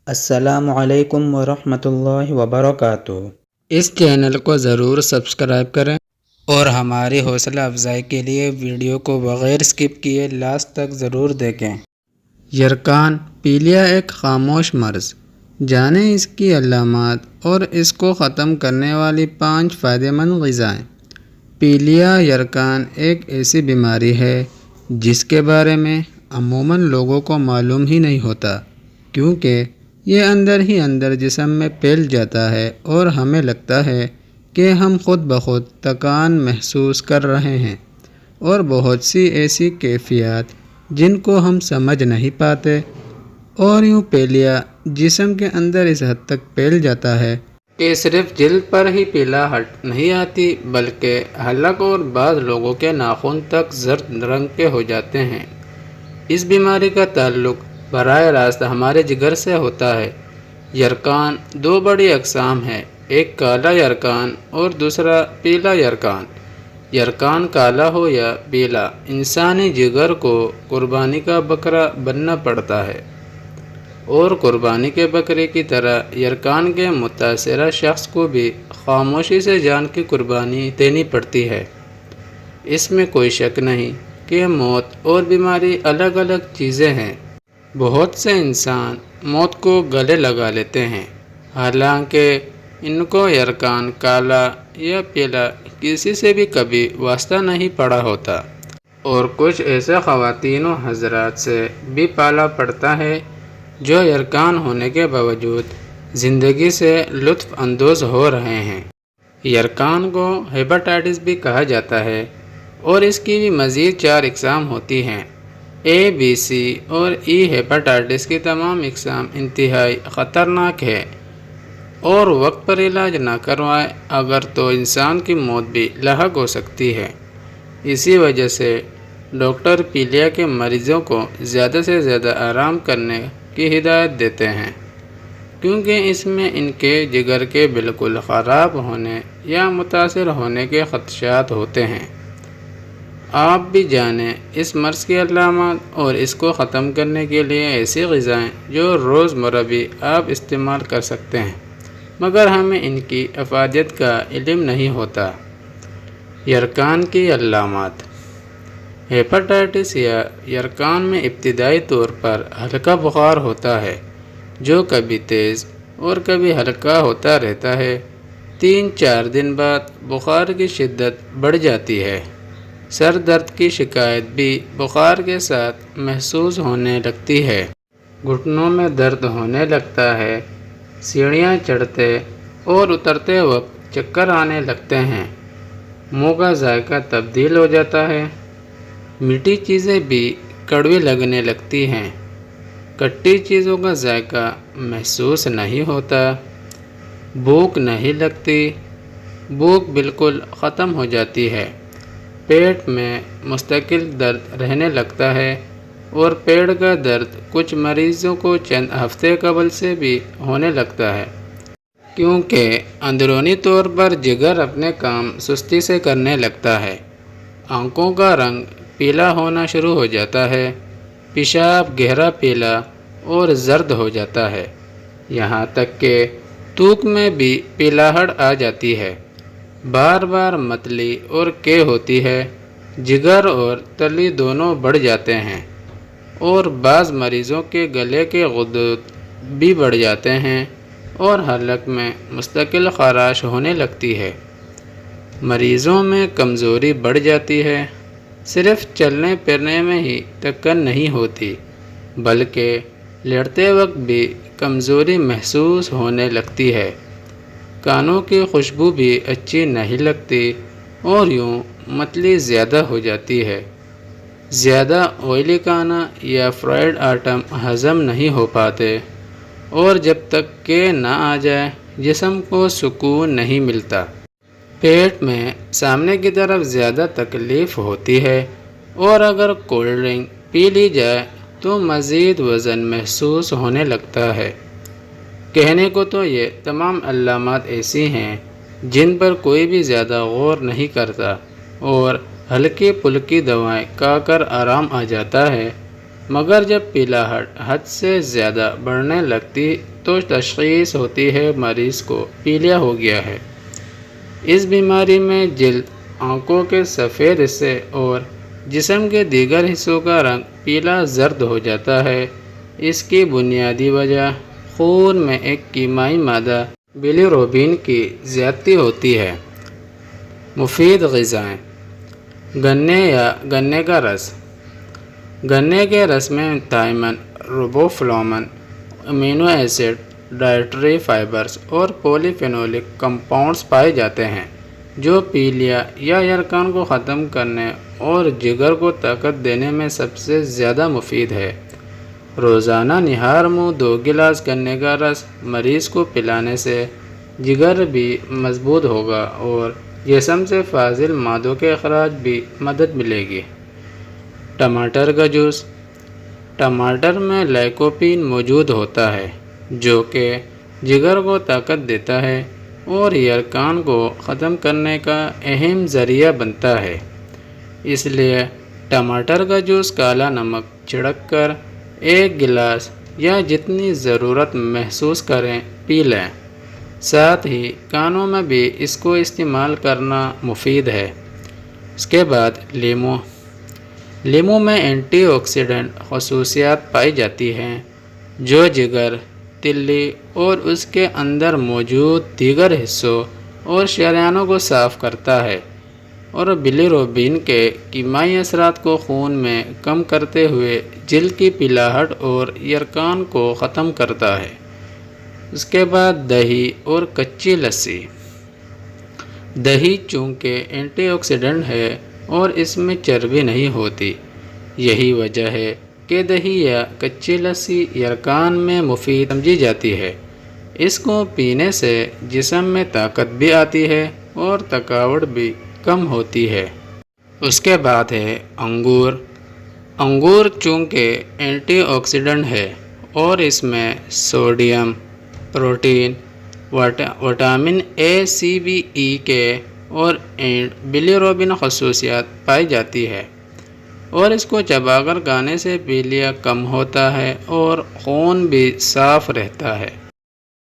السلام علیکم ورحمۃ اللہ وبرکاتہ۔ اس چینل کو ضرور سبسکرائب کریں اور ہماری حوصلہ افزائی کے لیے ویڈیو کو بغیر اسکپ کیے لاسٹ تک ضرور دیکھیں۔ یرکان پیلیا ایک خاموش مرض، جانیں اس کی علامات اور اس کو ختم کرنے والی 5 فائدہ مند غذائیں۔ پیلیا یرکان ایک ایسی بیماری ہے جس کے بارے میں عموماً لوگوں کو معلوم ہی نہیں ہوتا، کیونکہ یہ اندر ہی اندر جسم میں پھیل جاتا ہے اور ہمیں لگتا ہے کہ ہم خود بخود تکان محسوس کر رہے ہیں، اور بہت سی ایسی کیفیات جن کو ہم سمجھ نہیں پاتے۔ اور یوں پیلیا جسم کے اندر اس حد تک پھیل جاتا ہے کہ صرف جلد پر ہی پیلاہٹ نہیں آتی، بلکہ حلق اور بعض لوگوں کے ناخن تک زرد رنگ کے ہو جاتے ہیں۔ اس بیماری کا تعلق براہ راست ہمارے جگر سے ہوتا ہے۔ یرکان 2 بڑی اقسام ہیں، ایک کالا یرکان اور دوسرا پیلا یرکان۔ یرکان کالا ہو یا پیلا، انسانی جگر کو قربانی کا بکرا بننا پڑتا ہے، اور قربانی کے بکرے کی طرح یرکان کے متاثرہ شخص کو بھی خاموشی سے جان کی قربانی دینی پڑتی ہے۔ اس میں کوئی شک نہیں کہ موت اور بیماری الگ الگ چیزیں ہیں۔ بہت سے انسان موت کو گلے لگا لیتے ہیں، حالانکہ ان کو یرکان کالا یا پیلا کسی سے بھی کبھی واسطہ نہیں پڑا ہوتا، اور کچھ ایسے خواتین و حضرات سے بھی پالا پڑتا ہے جو یرکان ہونے کے باوجود زندگی سے لطف اندوز ہو رہے ہیں۔ یرکان کو ہیپاٹائٹس بھی کہا جاتا ہے، اور اس کی بھی مزید 4 اقسام ہوتی ہیں۔ اے، بی، سی اور ای ہیپاٹائٹس کی تمام اقسام انتہائی خطرناک ہے، اور وقت پر علاج نہ کروائے اگر تو انسان کی موت بھی لاحق ہو سکتی ہے۔ اسی وجہ سے ڈاکٹر پیلیا کے مریضوں کو زیادہ سے زیادہ آرام کرنے کی ہدایت دیتے ہیں، کیونکہ اس میں ان کے جگر کے بالکل خراب ہونے یا متاثر ہونے کے خدشات ہوتے ہیں۔ آپ بھی جانیں اس مرض کی علامات اور اس کو ختم کرنے کے لیے ایسی غذائیں جو روزمرہ بھی آپ استعمال کر سکتے ہیں، مگر ہمیں ان کی افادیت کا علم نہیں ہوتا۔ یرکان کی علامات۔ ہیپاٹائٹس یا یرکان میں ابتدائی طور پر ہلکا بخار ہوتا ہے، جو کبھی تیز اور کبھی ہلکا ہوتا رہتا ہے۔ 3-4 دن بعد بخار کی شدت بڑھ جاتی ہے۔ سر درد کی شکایت بھی بخار کے ساتھ محسوس ہونے لگتی ہے۔ گھٹنوں میں درد ہونے لگتا ہے۔ سیڑھیاں چڑھتے اور اترتے وقت چکر آنے لگتے ہیں۔ منہ کا ذائقہ تبدیل ہو جاتا ہے۔ میٹھی چیزیں بھی کڑوی لگنے لگتی ہیں۔ کھٹی چیزوں کا ذائقہ محسوس نہیں ہوتا۔ بھوک نہیں لگتی۔ بھوک بالکل ختم ہو جاتی ہے۔ پیٹ میں مستقل درد رہنے لگتا ہے، اور پیٹ کا درد کچھ مریضوں کو چند ہفتے قبل سے بھی ہونے لگتا ہے، کیونکہ اندرونی طور پر جگر اپنے کام سستی سے کرنے لگتا ہے۔ آنکھوں کا رنگ پیلا ہونا شروع ہو جاتا ہے۔ پیشاب گہرا پیلا اور زرد ہو جاتا ہے، یہاں تک کہ تھوک میں بھی پیلاہٹ آ جاتی ہے۔ بار بار متلی اور کے ہوتی ہے۔ جگر اور تلی دونوں بڑھ جاتے ہیں، اور بعض مریضوں کے گلے کے غدود بھی بڑھ جاتے ہیں، اور حلق میں مستقل خراش ہونے لگتی ہے۔ مریضوں میں کمزوری بڑھ جاتی ہے۔ صرف چلنے پھرنے میں ہی تھکن نہیں ہوتی، بلکہ لیٹتے وقت بھی کمزوری محسوس ہونے لگتی ہے۔ کانوں کی خوشبو بھی اچھی نہیں لگتی، اور یوں متلی زیادہ ہو جاتی ہے۔ زیادہ آئلی کھانا یا فرائیڈ آئٹم ہضم نہیں ہو پاتے، اور جب تک کہ نہ آ جائے جسم کو سکون نہیں ملتا۔ پیٹ میں سامنے کی طرف زیادہ تکلیف ہوتی ہے، اور اگر کولڈ ڈرنک پی لی جائے تو مزید وزن محسوس ہونے لگتا ہے۔ کہنے کو تو یہ تمام علامات ایسی ہیں جن پر کوئی بھی زیادہ غور نہیں کرتا، اور ہلکی پھلکی دوائیں کھا کر آرام آ جاتا ہے، مگر جب پیلاہٹ حد سے زیادہ بڑھنے لگتی تو تشخیص ہوتی ہے مریض کو پیلیا ہو گیا ہے۔ اس بیماری میں جلد، آنکھوں کے سفید حصے اور جسم کے دیگر حصوں کا رنگ پیلا زرد ہو جاتا ہے۔ اس کی بنیادی وجہ خون میں ایک کیمیائی مادہ بلیروبین کی زیادتی ہوتی ہے۔ مفید غذائیں: گنے یا گنے کا رس۔ گنے کے رس میں تھائمن، ربوفلومن، امینو ایسڈ، ڈائٹری فائبرز اور پولی فینولک کمپاؤنڈز پائے جاتے ہیں جو پیلیا یا یرقان کو ختم کرنے اور جگر کو طاقت دینے میں سب سے زیادہ مفید ہے۔ روزانہ نہار منہ 2 گلاس گنے کا رس مریض کو پلانے سے جگر بھی مضبوط ہوگا اور جسم سے فاضل مادوں کے اخراج بھی مدد ملے گی۔ ٹماٹر کا جوس۔ ٹماٹر میں لائکوپین موجود ہوتا ہے جو کہ جگر کو طاقت دیتا ہے اور یرقان کو ختم کرنے کا اہم ذریعہ بنتا ہے۔ اس لیے ٹماٹر کا جوس کالا نمک چھڑک کر 1 گلاس یا جتنی ضرورت محسوس کریں پی لیں۔ ساتھ ہی کانوں میں بھی اس کو استعمال کرنا مفید ہے۔ اس کے بعد لیموں۔ لیموں میں اینٹی آکسیڈنٹ خصوصیات پائی جاتی ہیں جو جگر، تلی اور اس کے اندر موجود دیگر حصوں اور شریانوں کو صاف کرتا ہے اور بلیروبین کے کیمیائی اثرات کو خون میں کم کرتے ہوئے جلد کی پیلاہٹ اور یرقان کو ختم کرتا ہے۔ اس کے بعد دہی اور کچی لسی۔ دہی چونکہ اینٹی آکسیڈنٹ ہے اور اس میں چربی نہیں ہوتی، یہی وجہ ہے کہ دہی یا کچی لسی یرقان میں مفید سمجھی جاتی ہے۔ اس کو پینے سے جسم میں طاقت بھی آتی ہے اور تھکاوٹ بھی کم ہوتی ہے۔ اس کے بعد ہے انگور۔ انگور چونکہ اینٹی آکسیڈنٹ ہے اور اس میں sodium, protein, vitamin A, C, B, E کے اور بلیروبین خصوصیات پائی جاتی ہے اور اس کو چبا کر کھانے سے پیلیا کم ہوتا ہے اور خون بھی صاف رہتا ہے۔